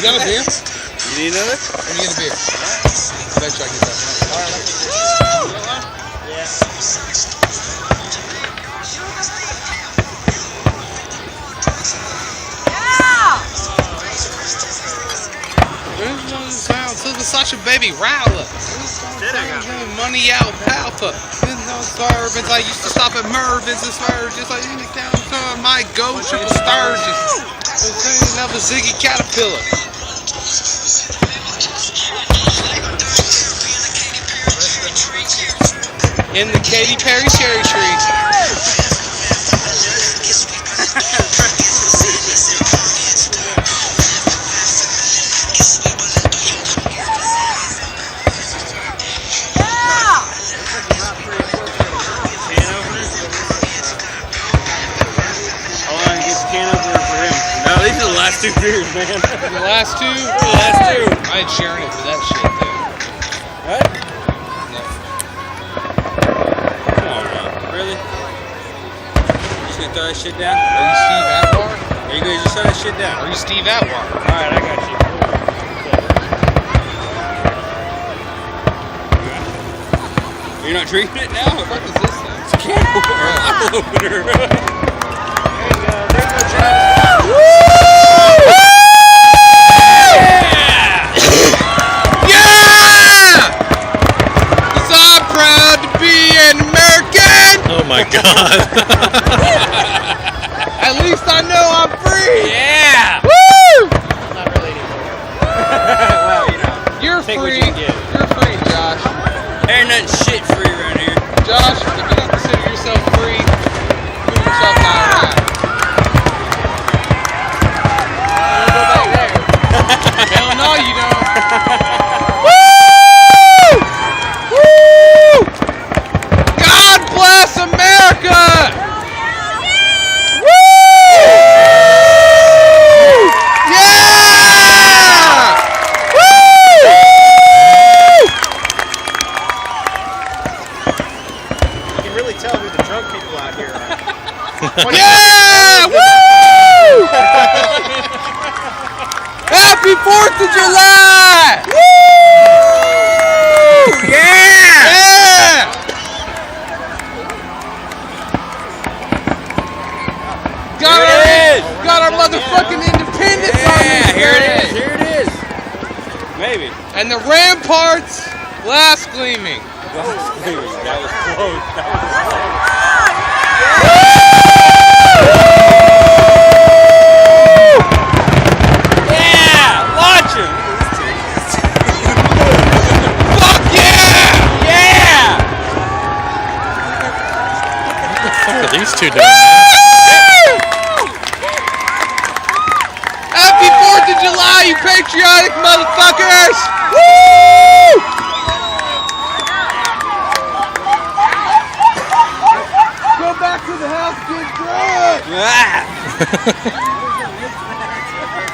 You got a beer? You need another? Let me get a beer. Bet you I get that. Alright. Yeah. Tulsa Sasha baby Rowler. Money out Palpa. Suburbans. I used to stop at Mervin's and swerve just like in the downtown. My go triple Sturgis. Another Ziggy Caterpillar. In the Katy Perry cherry tree. These are the last 2 beers, man. The last two? The last 2. I ain't sharing it for that shit, though. What? No. Come on, man. Really? You just gonna throw that shit down? Are you Steve Atwater? Are you gonna just throw that shit down? Are you Steve Atwater? Alright, I got you. You're not drinking it now? What the fuck is this thing? It's a can opener. There you go. There's no chance. Oh my God. At least I know I'm free. Yeah. Woo! Not really anymore. Well, you know. You're free. You're free, Josh. Ain't nothing shit free around here. Josh, if you don't consider yourself free, move yourself down around. Go back there. Hell no, you don't. Bless America! Woo! Yeah! Woo! You can really tell who the drunk people out here are. Yeah! Woo! Happy 4th of July! Woo! Yeah! Got our motherfucking independence on this. Here it is. Here it is. Maybe. And the ramparts glass gleaming. Glass gleaming. That was close. Yeah! Watch him. Fuck yeah! Yeah! What the fuck are these two doing? Happy 4th of July, you patriotic motherfuckers! Woo! Go back to the house, get drunk! Ah.